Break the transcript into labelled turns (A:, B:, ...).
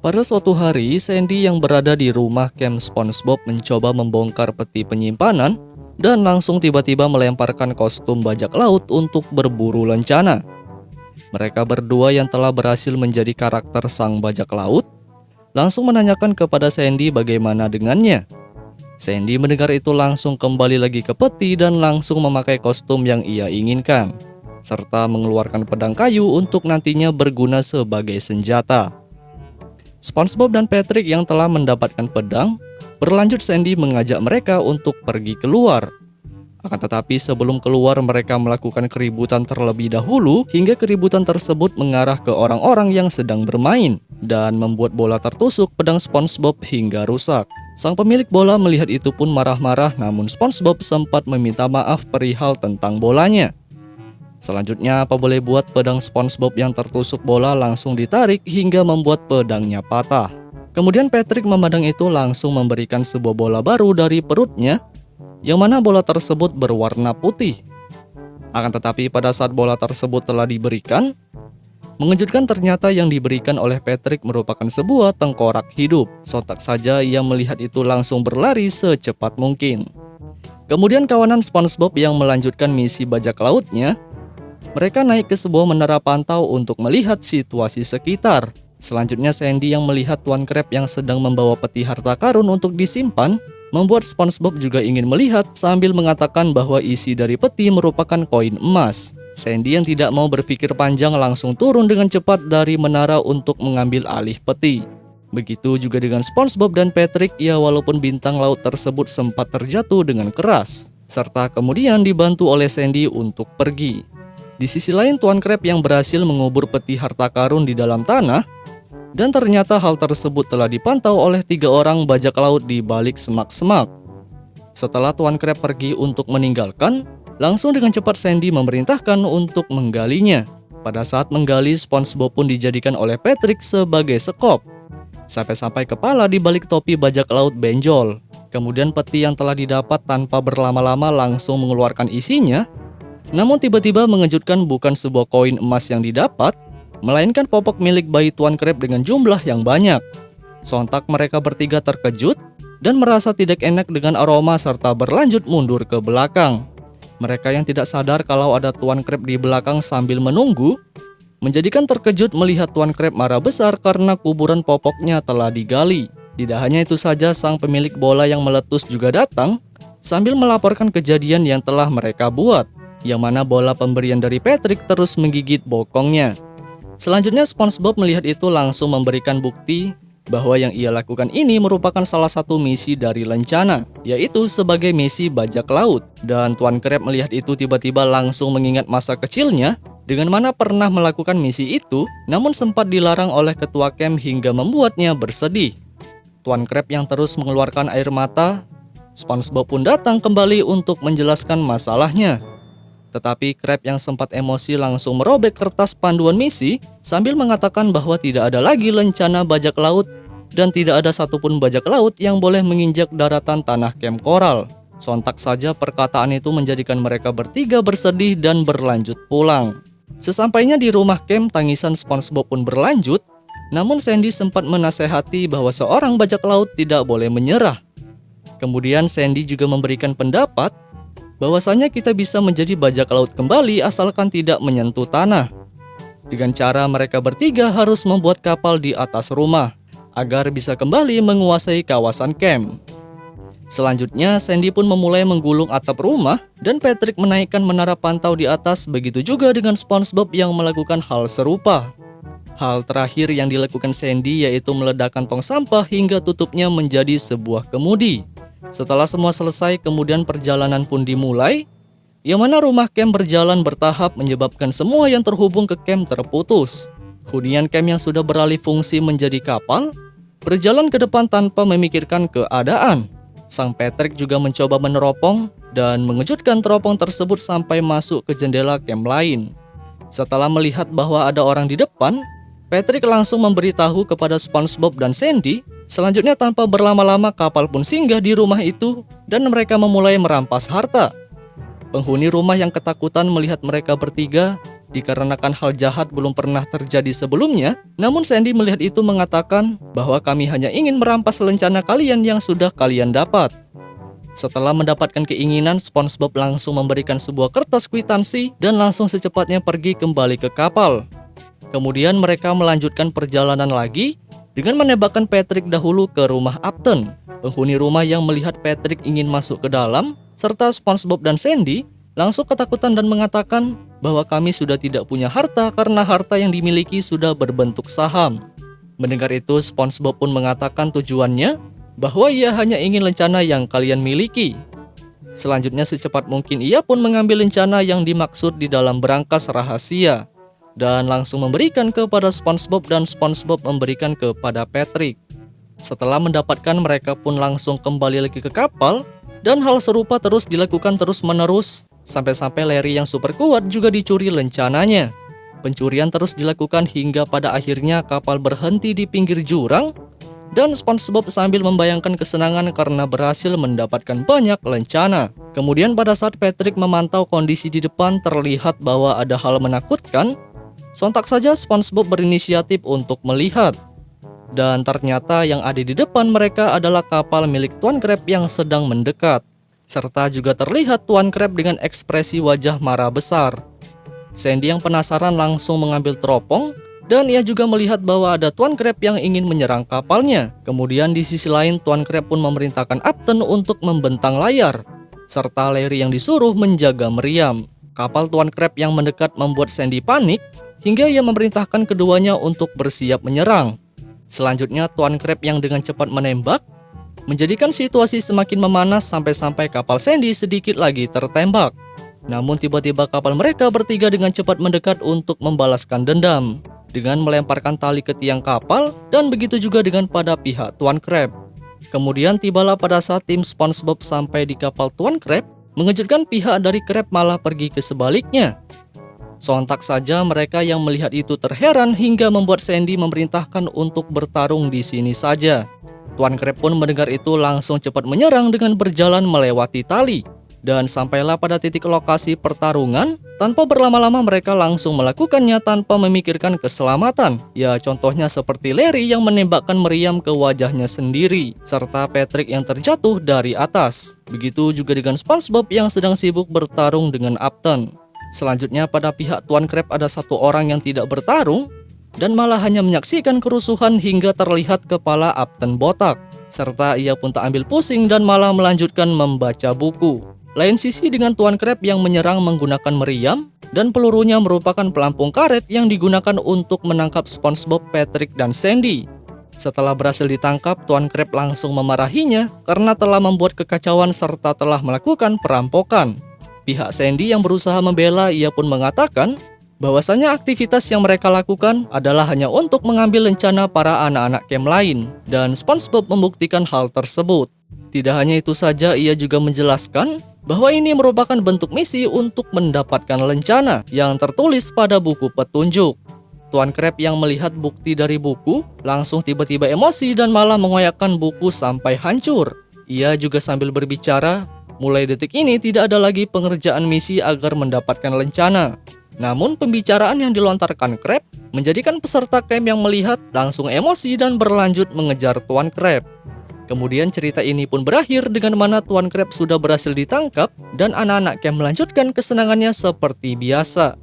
A: Pada suatu hari, Sandy yang berada di rumah camp SpongeBob mencoba membongkar peti penyimpanan dan langsung tiba-tiba melemparkan kostum bajak laut untuk berburu lencana. Mereka berdua yang telah berhasil menjadi karakter sang bajak laut langsung menanyakan kepada Sandy bagaimana dengannya. Sandy mendengar itu langsung kembali lagi ke peti dan langsung memakai kostum yang ia inginkan, serta mengeluarkan pedang kayu untuk nantinya berguna sebagai senjata. SpongeBob dan Patrick yang telah mendapatkan pedang, berlanjut Sandy mengajak mereka untuk pergi keluar. Akan tetapi sebelum keluar mereka melakukan keributan terlebih dahulu hingga keributan tersebut mengarah ke orang-orang yang sedang bermain dan membuat bola tertusuk pedang SpongeBob hingga rusak. Sang pemilik bola melihat itu pun marah-marah, namun SpongeBob sempat meminta maaf perihal tentang bolanya. Selanjutnya, apa boleh buat, pedang SpongeBob yang tertusuk bola langsung ditarik hingga membuat pedangnya patah. Kemudian Patrick memandang itu langsung memberikan sebuah bola baru dari perutnya, yang mana bola tersebut berwarna putih. Akan tetapi pada saat bola tersebut telah diberikan, mengejutkan ternyata yang diberikan oleh Patrick merupakan sebuah tengkorak hidup. Sontak saja ia melihat itu langsung berlari secepat mungkin. Kemudian kawanan SpongeBob yang melanjutkan misi bajak lautnya, mereka naik ke sebuah menara pantau untuk melihat situasi sekitar. Selanjutnya Sandy yang melihat Tuan Crab yang sedang membawa peti harta karun untuk disimpan, membuat SpongeBob juga ingin melihat sambil mengatakan bahwa isi dari peti merupakan koin emas. Sandy yang tidak mau berpikir panjang langsung turun dengan cepat dari menara untuk mengambil alih peti. Begitu juga dengan SpongeBob dan Patrick, ya walaupun bintang laut tersebut sempat terjatuh dengan keras, serta kemudian dibantu oleh Sandy untuk pergi. Di sisi lain, Tuan Crab yang berhasil mengubur peti harta karun di dalam tanah, dan ternyata hal tersebut telah dipantau oleh 3 orang bajak laut di balik semak-semak. Setelah Tuan Crab pergi untuk meninggalkan, langsung dengan cepat Sandy memerintahkan untuk menggalinya. Pada saat menggali, SpongeBob pun dijadikan oleh Patrick sebagai sekop, sampai-sampai kepala di balik topi bajak laut benjol. Kemudian peti yang telah didapat tanpa berlama-lama langsung mengeluarkan isinya. Namun tiba-tiba mengejutkan, bukan sebuah koin emas yang didapat, melainkan popok milik bayi Tuan Crab dengan jumlah yang banyak. Sontak mereka bertiga terkejut dan merasa tidak enak dengan aroma serta berlanjut mundur ke belakang. Mereka yang tidak sadar kalau ada Tuan Crab di belakang sambil menunggu, menjadikan terkejut melihat Tuan Crab marah besar karena kuburan popoknya telah digali. Tidak hanya itu saja, sang pemilik bola yang meletus juga datang sambil melaporkan kejadian yang telah mereka buat, yang mana bola pemberian dari Patrick terus menggigit bokongnya. Selanjutnya SpongeBob melihat itu langsung memberikan bukti bahwa yang ia lakukan ini merupakan salah satu misi dari lencana, yaitu sebagai misi bajak laut. Dan Tuan Crab melihat itu tiba-tiba langsung mengingat masa kecilnya, dengan mana pernah melakukan misi itu, namun sempat dilarang oleh ketua camp hingga membuatnya bersedih. Tuan Crab yang terus mengeluarkan air mata, SpongeBob pun datang kembali untuk menjelaskan masalahnya. Tetapi Crab yang sempat emosi langsung merobek kertas panduan misi sambil mengatakan bahwa tidak ada lagi lencana bajak laut dan tidak ada satupun bajak laut yang boleh menginjak daratan tanah camp koral. Sontak saja perkataan itu menjadikan mereka bertiga bersedih dan berlanjut pulang. Sesampainya di rumah camp, tangisan SpongeBob pun berlanjut, namun Sandy sempat menasehati bahwa seorang bajak laut tidak boleh menyerah. Kemudian Sandy juga memberikan pendapat bahwasanya kita bisa menjadi bajak laut kembali asalkan tidak menyentuh tanah. Dengan cara mereka bertiga harus membuat kapal di atas rumah agar bisa kembali menguasai kawasan camp. Selanjutnya Sandy pun memulai menggulung atap rumah dan Patrick menaikkan menara pantau di atas, begitu juga dengan SpongeBob yang melakukan hal serupa. Hal terakhir yang dilakukan Sandy yaitu meledakkan tong sampah hingga tutupnya menjadi sebuah kemudi. Setelah semua selesai, kemudian perjalanan pun dimulai, yang mana rumah camp berjalan bertahap menyebabkan semua yang terhubung ke camp terputus. Hunian camp yang sudah beralih fungsi menjadi kapal, berjalan ke depan tanpa memikirkan keadaan. Sang Patrick juga mencoba meneropong dan mengejutkan teropong tersebut sampai masuk ke jendela camp lain. Setelah melihat bahwa ada orang di depan, Patrick langsung memberitahu kepada SpongeBob dan Sandy. Selanjutnya tanpa berlama-lama kapal pun singgah di rumah itu dan mereka memulai merampas harta. Penghuni rumah yang ketakutan melihat mereka bertiga dikarenakan hal jahat belum pernah terjadi sebelumnya. Namun Sandy melihat itu mengatakan bahwa kami hanya ingin merampas lencana kalian yang sudah kalian dapat. Setelah mendapatkan keinginan, SpongeBob langsung memberikan sebuah kertas kwitansi dan langsung secepatnya pergi kembali ke kapal. Kemudian mereka melanjutkan perjalanan lagi dengan menembakkan Patrick dahulu ke rumah Upton. Penghuni rumah yang melihat Patrick ingin masuk ke dalam, serta SpongeBob dan Sandy langsung ketakutan dan mengatakan bahwa kami sudah tidak punya harta karena harta yang dimiliki sudah berbentuk saham. Mendengar itu, SpongeBob pun mengatakan tujuannya bahwa ia hanya ingin lencana yang kalian miliki. Selanjutnya secepat mungkin ia pun mengambil lencana yang dimaksud di dalam berangkas rahasia dan langsung memberikan kepada SpongeBob dan SpongeBob memberikan kepada Patrick. Setelah mendapatkan, mereka pun langsung kembali lagi ke kapal dan hal serupa terus dilakukan terus-menerus sampai-sampai Larry yang super kuat juga dicuri lencananya. Pencurian terus dilakukan hingga pada akhirnya kapal berhenti di pinggir jurang dan SpongeBob sambil membayangkan kesenangan karena berhasil mendapatkan banyak lencana. Kemudian pada saat Patrick memantau kondisi di depan terlihat bahwa ada hal menakutkan, sontak saja SpongeBob berinisiatif untuk melihat. Dan ternyata yang ada di depan mereka adalah kapal milik Tuan Crab yang sedang mendekat. Serta juga terlihat Tuan Crab dengan ekspresi wajah marah besar. Sandy yang penasaran langsung mengambil teropong dan ia juga melihat bahwa ada Tuan Crab yang ingin menyerang kapalnya. Kemudian di sisi lain Tuan Crab pun memerintahkan Upton untuk membentang layar, serta Larry yang disuruh menjaga meriam. Kapal Tuan Crab yang mendekat membuat Sandy panik hingga ia memerintahkan keduanya untuk bersiap menyerang. Selanjutnya Tuan Crab yang dengan cepat menembak menjadikan situasi semakin memanas sampai-sampai kapal Sandy sedikit lagi tertembak. Namun tiba-tiba kapal mereka bertiga dengan cepat mendekat untuk membalaskan dendam dengan melemparkan tali ke tiang kapal dan begitu juga dengan pada pihak Tuan Crab. Kemudian tibalah pada saat tim SpongeBob sampai di kapal Tuan Crab, mengejutkan pihak dari Crab malah pergi ke sebaliknya. Sontak saja mereka yang melihat itu terheran hingga membuat Sandy memerintahkan untuk bertarung di sini saja. Tuan Crab pun mendengar itu langsung cepat menyerang dengan berjalan melewati tali. Dan sampailah pada titik lokasi pertarungan, tanpa berlama-lama mereka langsung melakukannya tanpa memikirkan keselamatan. Ya contohnya seperti Larry yang menembakkan meriam ke wajahnya sendiri, serta Patrick yang terjatuh dari atas. Begitu juga dengan SpongeBob yang sedang sibuk bertarung dengan Upton. Selanjutnya pada pihak Tuan Crab ada satu orang yang tidak bertarung dan malah hanya menyaksikan kerusuhan hingga terlihat kepala Upton botak. Serta ia pun tak ambil pusing dan malah melanjutkan membaca buku. Lain sisi dengan Tuan Crab yang menyerang menggunakan meriam dan pelurunya merupakan pelampung karet yang digunakan untuk menangkap SpongeBob, Patrick, dan Sandy. Setelah berhasil ditangkap, Tuan Crab langsung memarahinya karena telah membuat kekacauan serta telah melakukan perampokan. Pihak Sandy yang berusaha membela, ia pun mengatakan bahwasanya aktivitas yang mereka lakukan adalah hanya untuk mengambil lencana para anak-anak camp lain, dan SpongeBob membuktikan hal tersebut. Tidak hanya itu saja, ia juga menjelaskan bahwa ini merupakan bentuk misi untuk mendapatkan lencana yang tertulis pada buku petunjuk. Tuan Crab yang melihat bukti dari buku langsung tiba-tiba emosi dan malah mengoyakkan buku sampai hancur. Ia juga sambil berbicara, mulai detik ini tidak ada lagi pengerjaan misi agar mendapatkan lencana. Namun pembicaraan yang dilontarkan Crab menjadikan peserta camp yang melihat langsung emosi dan berlanjut mengejar Tuan Crab. Kemudian cerita ini pun berakhir dengan mana Tuan Crab sudah berhasil ditangkap dan anak-anak camp melanjutkan kesenangannya seperti biasa.